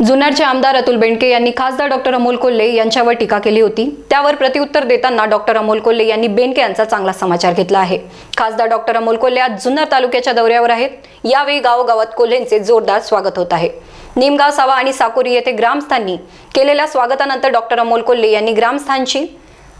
जुन्नरचे आमदार अतुल बेनके यांनी खासदार डॉक्टर अमोल कोल्हे यांच्यावर टीका केली होती। त्यावर प्रत्युत्तर देताना डॉक्टर अमोल कोल्हे यांनी बेनके यांचा चांगला समाचार घेतला आहे। खासदार डॉक्टर अमोल कोल्हे आज जुन्नर तालुक्याच्या दौऱ्यावर आहेत। यावेळी गावोगावात कोल्हेंचे जोरदार स्वागत होत आहे। निमगाव, सावा आणि साकोरी येथे ग्रामस्थांनी केलेल्या स्वागतानंतर डॉक्टर अमोल कोल्हे यांनी ग्रामस्थांशी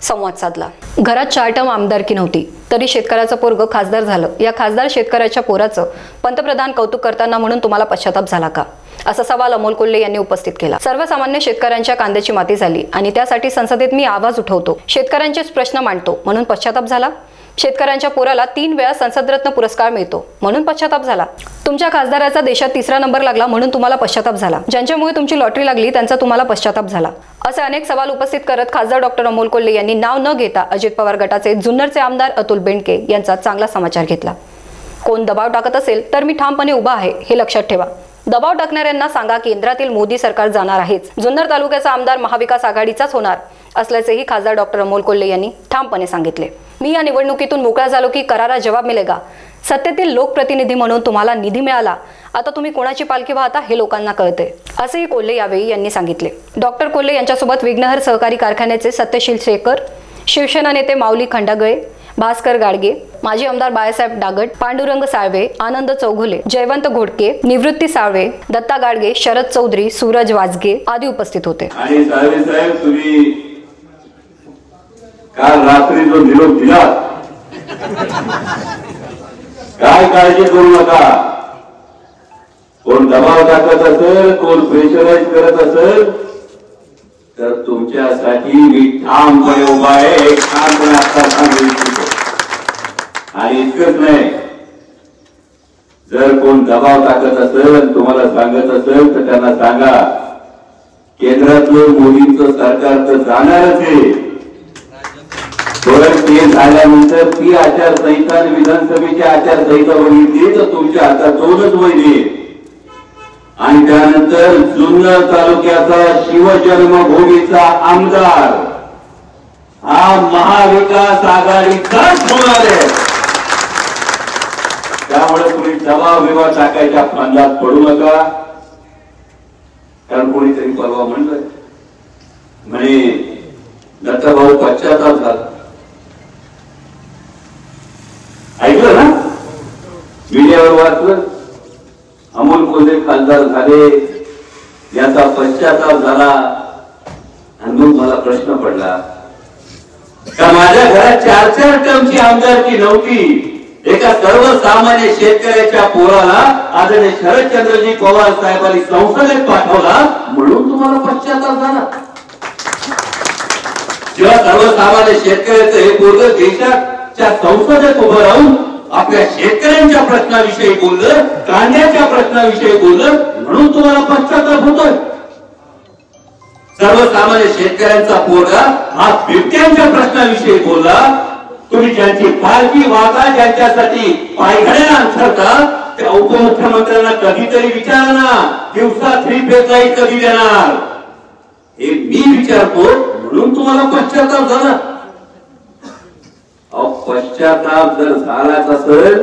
संवाद साधला। घरात 4 टर्म आमदारकी नव्हती तरी शेतकऱ्याचं पोरग खासदार झालं। या खासदार शेतकऱ्याच्या पोराचं पंतप्रधान कौतुक करताना म्हणून तुम्हाला पश्चाताप झाला का, असा सवाल अमोल कोल्हे यांनी उपस्थित केला। सर्वसामान्य शेतकऱ्यांच्या कांद्याची माती झाली आणि त्यासाठी संसदेत मी आवाज उठवतो, शेतकऱ्यांचेच प्रश्न मांडतो म्हणून पश्चाताप झाला। शेतकऱ्यांच्या पोराला 3 वेळा संसद रत्न पुरस्कार मिळतो म्हणून पश्चाताप झाला। तुमच्या खासदाराचा देशात 3रा नंबर लागला म्हणून तुम्हाला पश्चाताप झाला। ज्यांच्यामुळे तुमची लॉटरी लागली त्यांचा तुम्हाला पश्चाताप झाला। असे अनेक सवाल उपस्थित करत खासदार डॉक्टर अमोल कोल्हे यांनी नाव न घेता अजित पवार गटाचे जुन्नरचे आमदार अतुल बेनके यांचा चांगला समाचार घेतला। कोण दबाव टाकत असेल तर मी ठामपणे उभा आहे हे लक्षात ठेवा। दबाव टाकणाऱ्यांना सांगा केंद्रातील मोदी सरकार जाणार आहेच। जुन्नर तालुक्याचा आमदार महाविकास आघाडीचाच होणार असल्याचेही खासदार डॉक्टर अमोल कोल्हे यांनी ठामपणे सांगितले। मी या निवडणुकीतून मोकळा झालो की करारा जवाब मिळेगा। सत्तेतील लोकप्रतिनिधी म्हणून तुम्हाला निधी मिळाला, आता तुम्ही कोणाची पालखी वाहता हे लोकांना कळते, असेही कोल्हे यावेळी यांनी सांगितले। डॉक्टर कोल्हे यांच्यासोबत विघ्नहर सहकारी कारखान्याचे सत्यशील शेखर, शिवसेना नेते माऊली खंडागळे, भास्कर गाडगे, माजी आमदार बाळासाहेब डागट, पांडुरंग साळवे, आनंद चौघुले, जयवंत घोडके, निवृत्ती साळवे, दत्ता गाडगे, शरद चौधरी, सूरज वाजगे आदी उपस्थित होते। आणि साळवे साहेब, तुम्ही काल रात्री जो निरोप दिला, काय काळजी करू नका। कोण दबाव टाकत असेल, कोण प्रेशराईज करत असेल तर तुमच्यासाठी मी ठामपणे उभा आहे, ठामपणे आता सांगू इच्छितो। आणि इतकंच नाही, जर कोण दबाव टाकत असेल, तुम्हाला सांगत असेल तर त्यांना सांगा केंद्रातलं मोदींचं सरकार तर जाणारच आहे, पण ते झाल्यानंतर ती आचारसंहिता आणि विधानसभेची आचारसंहिता बघितली तर तुमच्या हातात 2च महिने आणि त्यानंतर जुन्नर तालुक्याचा शिवजन्मभूमीचा आमदार हा महाविकास आघाडीचाच होणार आहे। त्यामुळे तुम्ही दबाव विवाद टाकायच्या फंदात पडू नका। कारण कोणीतरी परवा म्हणलं म्हणे दत्ताभाऊ पश्चाताप झाला, ऐकलं ना, मीडियावर वाचलं। अमोल कोल्हे खासदार झाले याचा पश्चाताप झाला आणि मग मला प्रश्न पडला का माझ्या घरात 4 टर्मची आमदारकी नव्हती, एका सर्वसामान्य शेतकऱ्याच्या पोराला आदरणीय शरदचंद्रजी पवार साहेबांनी संसदेत पाठवला म्हणून तुम्हाला पश्चाताप झाला। जेव्हा सर्वसामान्य शेतकऱ्याचं हे पोरग देशाच्या संसदेत उभं राहून आपल्या शेतकऱ्यांच्या प्रश्नाविषयी बोललं, कांद्याच्या प्रश्नाविषयी बोललं म्हणून तुम्हाला पश्चाताप होतोय। सर्वसामान्य शेतकऱ्यांचा पोरगा हा बिबट्यांच्या प्रश्नाविषयी बोलला, तुम्ही ज्यांची पालखी वाहता, ज्यांच्यासाठी पायघड्या अंथरता त्या उपमुख्यमंत्र्यांना कधीतरी विचारा ना, दिवसा 3 फेज लाईट कधी देणार हे मी विचारतो म्हणून तुम्हाला पश्चाताप झाला। पश्चाताप जर झालाच असेल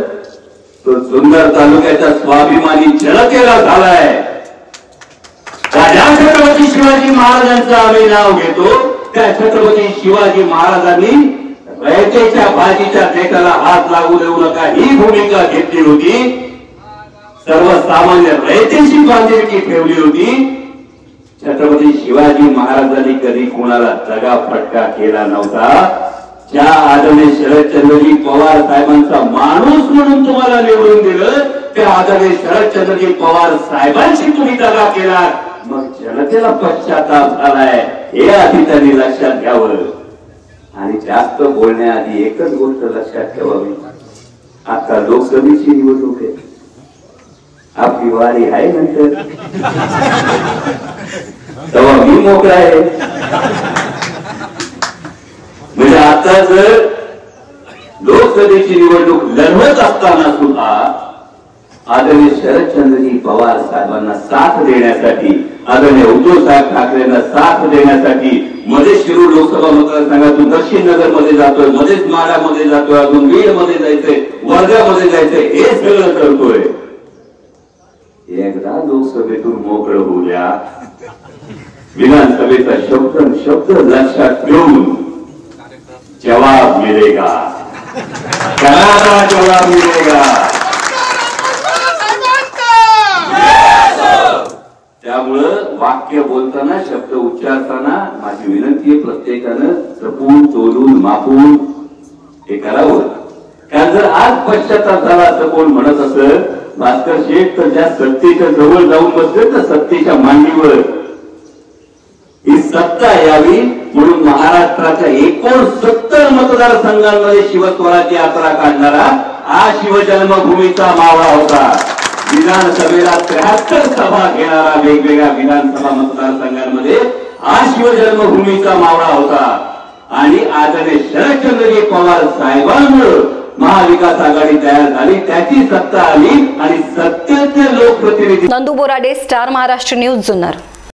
तर जुन्नर तालुक्याच्या स्वाभिमानी जनतेला झालाय। राजा छत्रपती शिवाजी महाराजांचं आम्ही नाव घेतो, त्या छत्रपती शिवाजी महाराजांनी रयतेच्या बाजीच्या देशाला हात लागू देऊ नका ही भूमिका घेतली होती। सर्वसामान्य रयतेशी बांधिलकी ठेवली होती। छत्रपती शिवाजी महाराजांनी कधी कोणाला दगा फटका केला नव्हता। ज्या आदरणीय शरदचंद्रजी पवार साहेबांचा माणूस म्हणून तुम्हाला निवडून दिलं, त्या आदरणीय शरदचंद्रजी पवार साहेबांशी तुम्ही दगा केला, मग जनतेला पश्चाताप झालाय हे आधी त्यांनी लक्षात घ्यावं। आणि जास्त बोलण्याआधी एकच गोष्ट लक्षात ठेवावी, आता लोकसभेची निवडणूक आहे, आपली वारी आहे नंतर, तेव्हा मी मोकळा आहे। म्हणजे आता जर लोकसभेची निवडणूक लढवत असताना सुद्धा आदरणीय शरदचंद्रजी पवार साहेबांना साथ देण्यासाठी, आदरणीय उद्धव साहेब ठाकरेंना साथ देण्यासाठी मध्ये शिरूर लोकसभा मतदारसंघातून दक्षिण नगर मध्ये जातोय, मध्येच माढामध्ये जातोय, अजून बीड मध्ये जायचंय, वर्ध्यामध्ये जायचंय, हे सगळं करतोय। एकदा लोकसभेतून मोकळं होऊ द्या, विधानसभेचा शब्द लक्षात ठेवून जवाब मिलेगा, करारा जवाब मिलेगा। त्यामुळं वाक्य बोलताना, शब्द उच्चारताना माझी विनंती आहे, प्रत्येकानं जपून तोलून मापून हे करावं। कारण जर आज पश्चाताप झाला असं कोण म्हणत असत भास्कर शेठ, तर ज्या सत्तेच्या जवळ जाऊन बसले तर सत्तेच्या मांडीवर ही सत्ता यावी म्हणून महाराष्ट्राच्या 69 मतदारसंघांमध्ये शिवस्वराज्य यात्रा काढणारा हा शिवजन्मभूमीचा मावळा होता। विधानसभेला 73 सभा घेणारा वेगवेगळ्या विधानसभा मतदारसंघांमध्ये हा शिवजन्मभूमीचा मावळा होता। आणि आदरणीय शरदचंद्रजी पवार साहेबांमुळे महाविकास आघाडी तयार झाली, त्याची सत्ता आली आणि सत्तेचे लोकप्रतिनिधी। Nandu Borade, star Maharashtra news, Junnar.